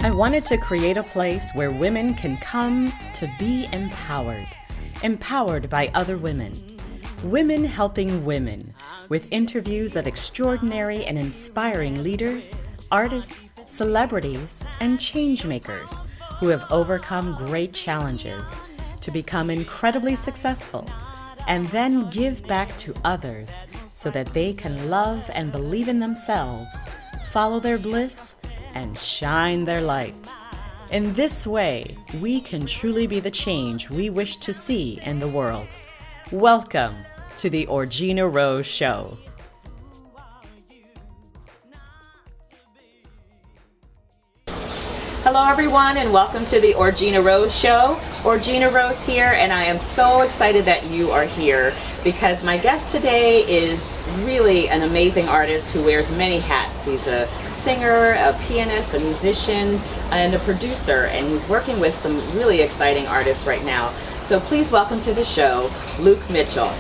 I wanted to create a place where women can come to be empowered, empowered by other women. Women helping women, with interviews of extraordinary and inspiring leaders, artists, celebrities, and changemakers who have overcome great challenges to become incredibly successful and then give back to others so that they can love and believe in themselves, follow their bliss, and shine their light. In this way, we can truly be the change we wish to see in the world. Welcome to the Orgena Rose Show. Hello everyone and welcome to the Orgena Rose Show. Orgena Rose here, and I am so excited that you are here because my guest today is really an amazing artist who wears many hats. He's a singer, a pianist, a musician, and a producer, and he's working with some really exciting artists right now. So please welcome to the show, Luke Mitchell.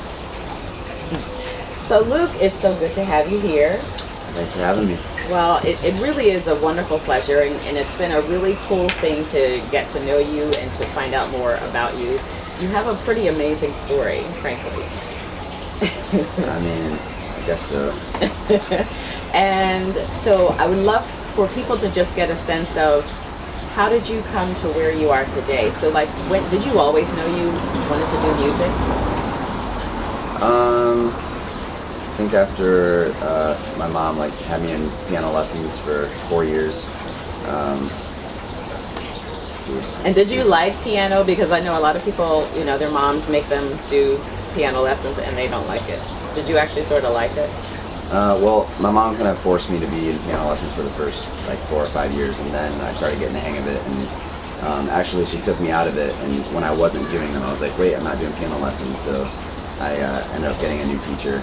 So Luke, it's so good to have you here. Thanks for having me. Well, it really is a wonderful pleasure, and it's been a really cool thing to get to know you and to find out more about you. You have a pretty amazing story, frankly. I mean, I guess so. And so I would love for people to just get a sense of how did you come to where you are today? So like, when did you always know you wanted to do music? I think after my mom had me in piano lessons for 4 years. And did you like piano? Because I know a lot of people, you know, their moms make them do piano lessons and they don't like it. Did you actually sort of like it? Well, my mom kind of forced me to be in piano lessons for the first 4 or 5 years, and then I started getting the hang of it. And actually, she took me out of it, and when I wasn't doing them, I was like, wait, I'm not doing piano lessons. So I ended up getting a new teacher.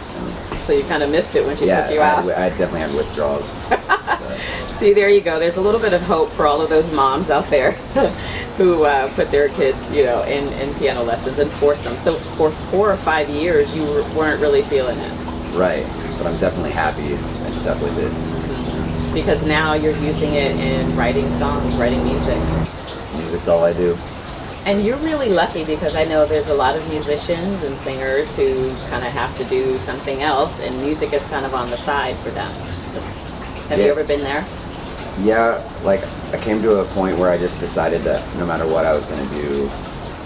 So you kind of missed it when she took you out? I definitely had withdrawals. See, there you go. There's a little bit of hope for all of those moms out there who put their kids, you know, in piano lessons and force them. So for 4 or 5 years, you weren't really feeling it. Right, but I'm definitely happy and stuck with it. Because now you're using it in writing songs, writing music. Music's all I do. And you're really lucky because I know there's a lot of musicians and singers who kind of have to do something else, and music is kind of on the side for them. Have you ever been there? Yeah, I came to a point where I just decided that no matter what I was going to do,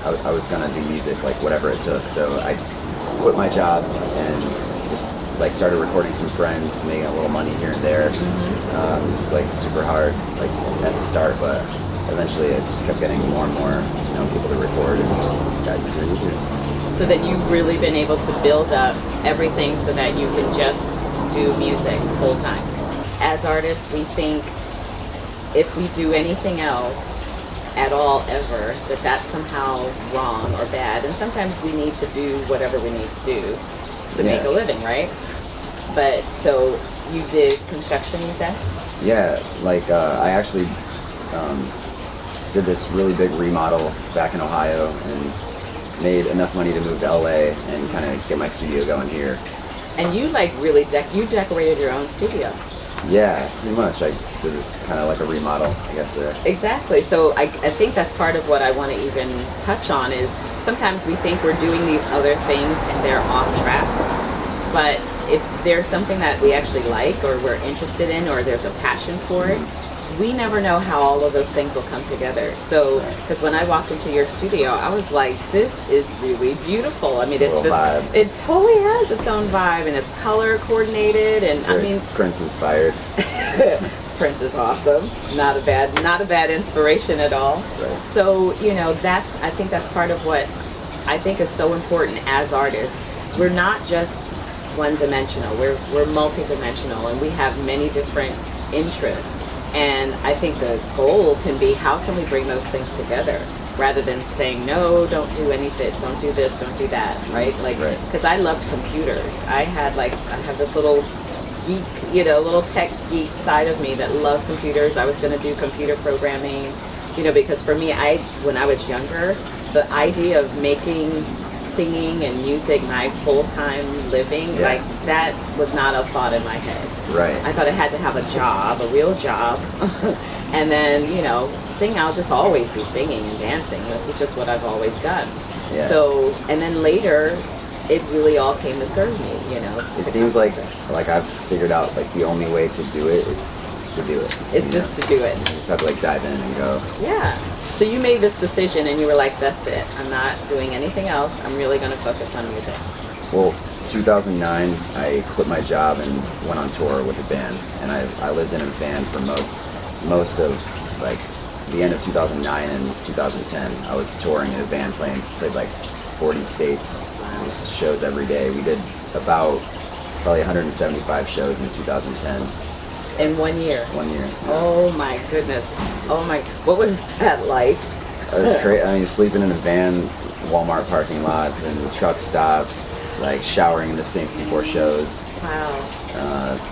I was going to do music, whatever it took. So I quit my job and just started recording some friends, making a little money here and there. It was super hard at the start, but eventually it just kept getting more and more people to record, and got easier and easier. So that you've really been able to build up everything so that you can just do music full time. As artists, we think if we do anything else at all ever, that's somehow wrong or bad. And sometimes we need to do whatever we need to do to make a living, right? But so you did construction, you said? Yeah, I actually did this really big remodel back in Ohio and made enough money to move to LA and kind of get my studio going here. And you really you decorated your own studio. Yeah, pretty much. I did this kind of a remodel, I guess, there. Exactly. So I think that's part of what I want to even touch on is sometimes we think we're doing these other things and they're off track. But if there's something that we actually like or we're interested in or there's a passion for it, we never know how all of those things will come together. So, because when I walked into your studio, I was like, this is really beautiful. I mean, it totally has its own vibe, and it's color coordinated, and I mean, Prince inspired. Prince is awesome. Not a bad inspiration at all. Right. So, I think that's part of what I think is so important as artists. We're not just one-dimensional. We're multi-dimensional, and we have many different interests. And I think the goal can be how can we bring those things together rather than saying, no, don't do anything, don't do this, don't do that, right? Because I loved computers. I have this little geek, little tech geek side of me that loves computers. I was going to do computer programming, because for me, when I was younger, the idea of making singing and music my full-time living, like that was not a thought in my head. Right. I thought I had to have a job, a real job. And then, sing, I'll just always be singing and dancing. This is just what I've always done. Yeah. So, and then later, it really all came to serve me, It seems like I've figured out like the only way to do it is to do it. It's just to do it. You just have to like dive in and go. Yeah. So you made this decision and you were like, that's it. I'm not doing anything else. I'm really going to focus on music. Well, 2009, I quit my job and went on tour with a band. And I lived in a van for most of like the end of 2009 and 2010. I was touring in a van, played like 40 states, just shows every day. We did about probably 175 shows in 2010. In 1 year? 1 year. Oh my goodness. Oh my, what was that like? It was great. I mean, sleeping in a van, Walmart parking lots and truck stops, like showering in the sinks before shows. Wow.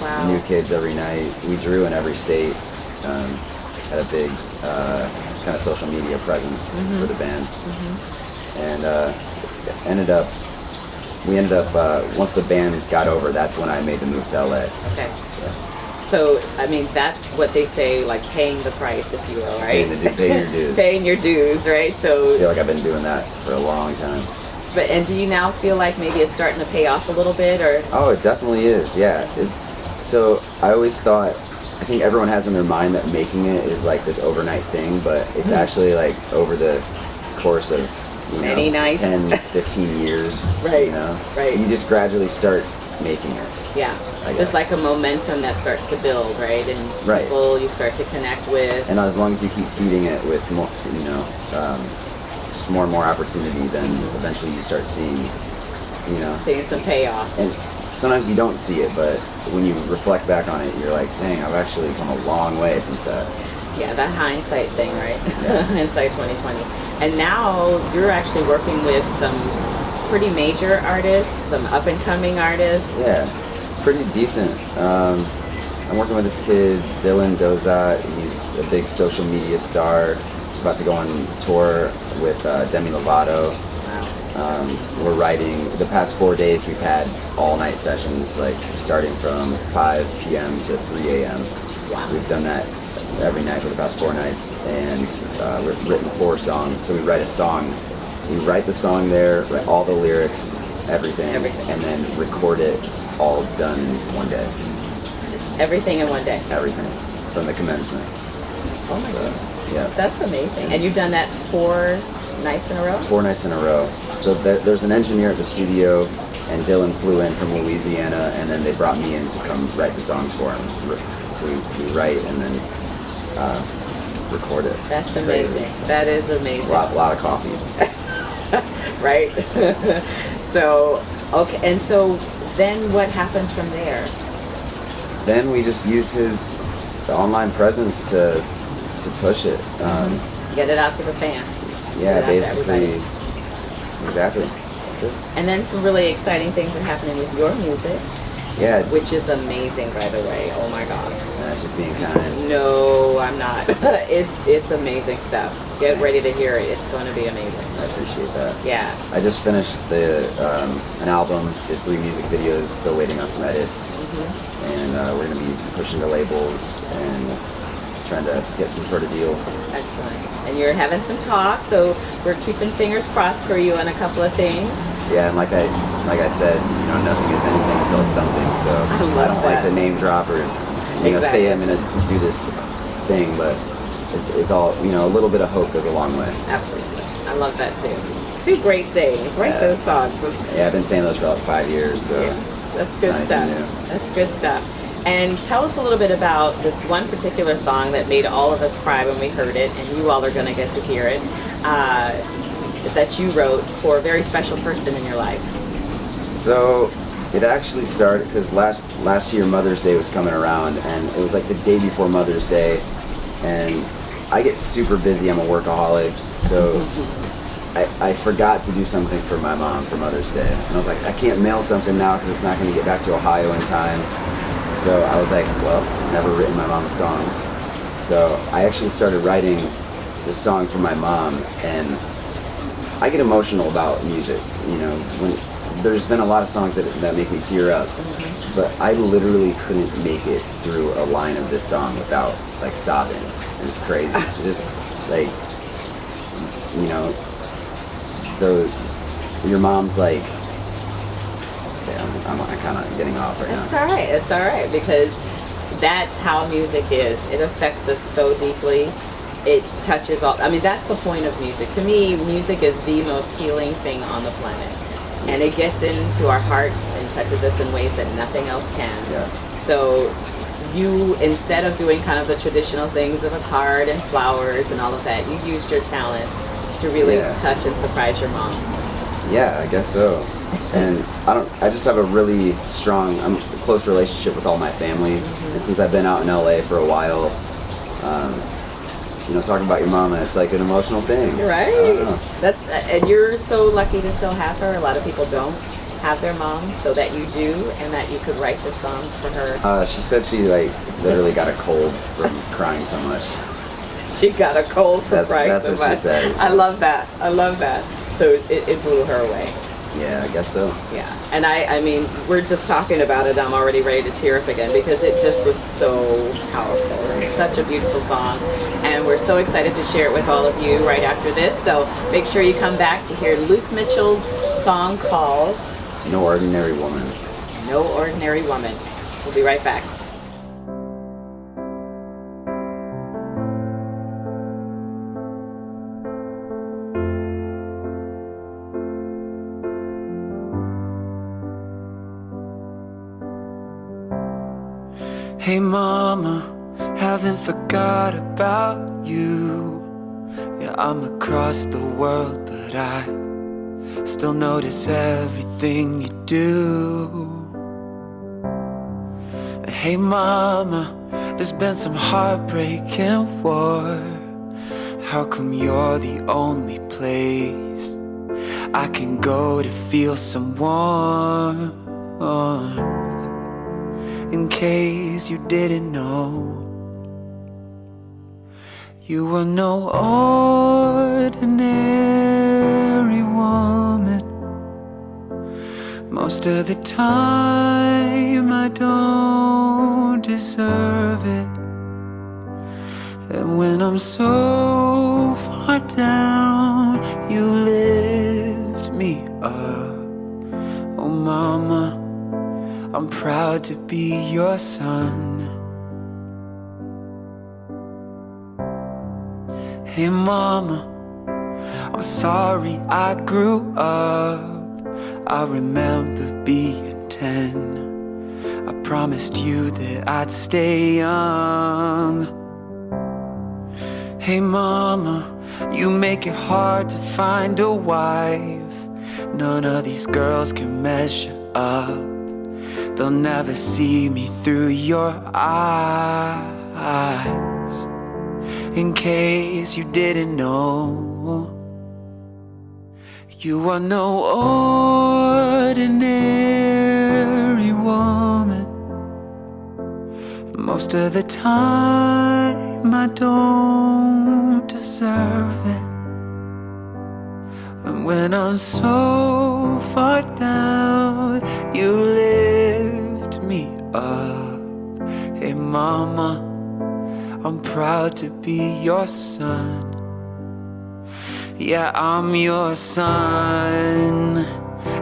Wow. New kids every night. We drew in every state. Had a big kind of social media presence for the band. And we ended up once the band got over, that's when I made the move to LA. Okay. Yeah. So, I mean, that's what they say, like paying the price, if you will, right? Paying your dues. Paying your dues, right? So I feel like I've been doing that for a long time. And do you now feel like maybe it's starting to pay off a little bit, or? Oh, it definitely is. Yeah. So I always thought, I think everyone has in their mind that making it is like this overnight thing, but it's actually like over the course of many nights, 10, 15 years. Right. Right. You just gradually start making it. Yeah. There's like a momentum that starts to build, right? And people you start to connect with. And as long as you keep feeding it with more, just more and more opportunity, then eventually you start seeing, seeing some payoff. And sometimes you don't see it, but when you reflect back on it, you're like, dang, I've actually come a long way since that. Yeah, that hindsight thing, right? Yeah. Hindsight 2020. And now you're actually working with some pretty major artists, some up-and-coming artists. Yeah, pretty decent. I'm working with this kid, Dauzat. He's a big social media star. He's about to go on tour with Demi Lovato. Wow. We're writing, the past 4 days we've had all-night sessions, like starting from 5 p.m. to 3 a.m. Wow. We've done that every night for the past 4 nights, and we've written 4 songs. So we write a song, we write the song there, write all the lyrics, everything, and then record it all done in 1 day. Everything in 1 day? Everything, from the commencement. Oh my God. Yeah. That's amazing. And you've done that 4 nights in a row? 4 nights in a row. So there's an engineer at the studio, and Dylan flew in from Louisiana, and then they brought me in to come write the songs for him. So we write and then record it. That's amazing. Crazy. That is amazing. A lot of coffee. Right? So, okay, and so then what happens from there? Then we just use his online presence to push it. Get it out to the fans. Yeah, basically. Exactly. That's it. And then some really exciting things are happening with your music. Yeah. Which is amazing, by the way. Oh my God. That's just being kind. No, I'm not. It's amazing stuff. Get ready to hear it. It's going to be amazing. I appreciate that. Yeah. I just finished an album, did 3 music videos, still waiting on some edits. And we're going to be pushing the labels and trying to get some sort of deal. Excellent. And you're having some talk, so we're keeping fingers crossed for you on a couple of things. Yeah, and like I said, nothing is anything until it's something. So I don't like to name drop or say I'm going to do this thing, but it's all a little bit of hope goes a long way. Absolutely, I love that too. 2 great sayings, right? Yeah. Those songs. Yeah, I've been saying those for about 5 years. So yeah, that's good stuff. That's good stuff. And tell us a little bit about this one particular song that made all of us cry when we heard it, and you all are going to get to hear it, that you wrote for a very special person in your life. So it actually started because last year Mother's Day was coming around, and it was like the day before Mother's Day, and I get super busy. I'm a workaholic, so I forgot to do something for my mom for Mother's Day. And I was like, I can't mail something now because it's not going to get back to Ohio in time. So I was like, well, never written my mom a song. So I actually started writing this song for my mom, and I get emotional about music. You know, when there's been a lot of songs that make me tear up, but I literally couldn't make it through a line of this song without like sobbing. It's crazy. Just like, you know, your mom's like, okay, I'm kind of getting off right now. It's all right, because that's how music is. It affects us so deeply. It touches all, I mean, that's the point of music. To me, music is the most healing thing on the planet. And it gets into our hearts and touches us in ways that nothing else can. Yeah. So you, instead of doing kind of the traditional things of a card and flowers and all of that, you used your talent to really touch and surprise your mom. Yeah, I guess so. And I just have a really strong, close relationship with all my family. And since I've been out in LA for a while, you know, talking about your mama, it's like an emotional thing. Right. And you're so lucky to still have her. A lot of people don't have their moms, so that you do, and that you could write this song for her. She said she like literally got a cold from crying so much. She got a cold from crying so much. That's what she said. I love that. So it blew her away. Yeah, I guess so. Yeah, and I mean, we're just talking about it. I'm already ready to tear up again because it just was so powerful. It's such a beautiful song, and we're so excited to share it with all of you right after this. So make sure you come back to hear Luke Mitchell's song called No Ordinary Woman. No Ordinary Woman. We'll be right back. Hey mama, haven't forgot about you. Yeah, I'm across the world, but I still notice everything you do. Hey mama, there's been some heartbreak and war. How come you're the only place I can go to feel some warmth? In case you didn't know, you were no ordinary woman. Most of the time I don't deserve it. And when I'm so far down, you lift me up. Oh mama, I'm proud to be your son. Hey mama, I'm sorry I grew up. I remember being 10. I promised you that I'd stay young. Hey mama, you make it hard to find a wife. None of these girls can measure up. They'll never see me through your eyes. In case you didn't know, you are no ordinary woman. Most of the time I don't deserve it. And when I'm so far down, you lift me up. Hey mama, I'm proud to be your son. Yeah, I'm your son.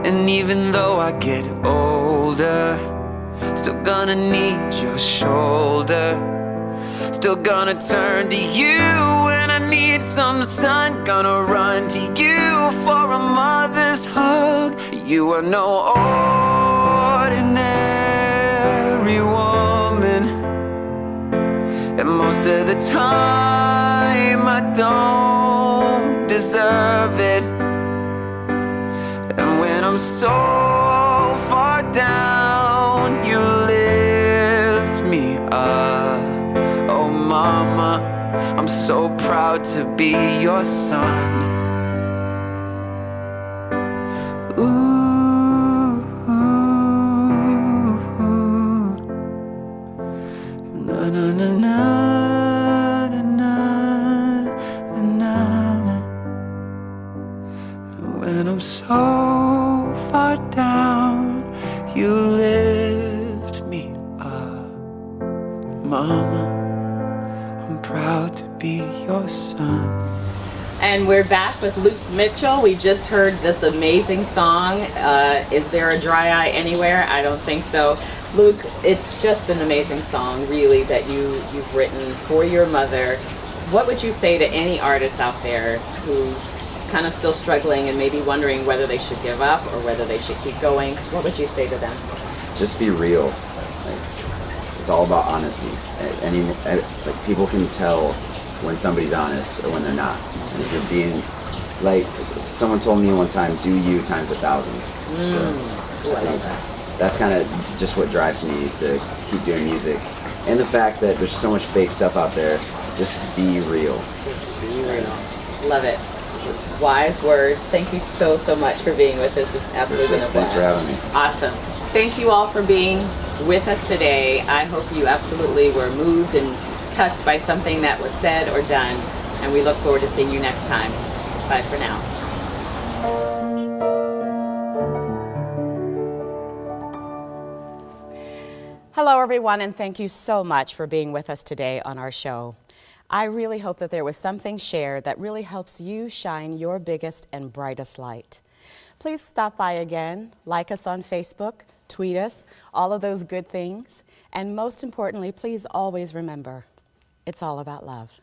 And even though I get older, still gonna need your shoulder. Still gonna turn to you when I need some sun. Gonna run to you for a mother's hug. You are no ordinary woman. And most of the time I don't deserve it. And when I'm so far down, you lift me up. Oh mama, I'm so proud to be your son. Ooh, na na na na na na na na. proud to be your son. And we're back with Luke Mitchell. We just heard this amazing song, Is There a Dry Eye Anywhere? I don't think so. Luke, it's just an amazing song, really, that you've written for your mother. What would you say to any artist out there who's kind of still struggling and maybe wondering whether they should give up or whether they should keep going? What would you say to them? Just be real. Like, it's all about honesty. Like, people can tell when somebody's honest or when they're not. And if you're being, like, someone told me one time, do you times 1,000. So I love that. That's kind of just what drives me to keep doing music. And the fact that there's so much fake stuff out there, just be real. Just be real. Love it. Wise words. Thank you so, so much for being with us. It's absolutely been a Thanks blast. for having me. Awesome. Thank you all for being with us today. I hope you absolutely were moved and touched by something that was said or done. And we look forward to seeing you next time. Bye for now. Hello, everyone, and thank you so much for being with us today on our show. I really hope that there was something shared that really helps you shine your biggest and brightest light. Please stop by again, like us on Facebook, tweet us, all of those good things. And most importantly, please always remember, it's all about love.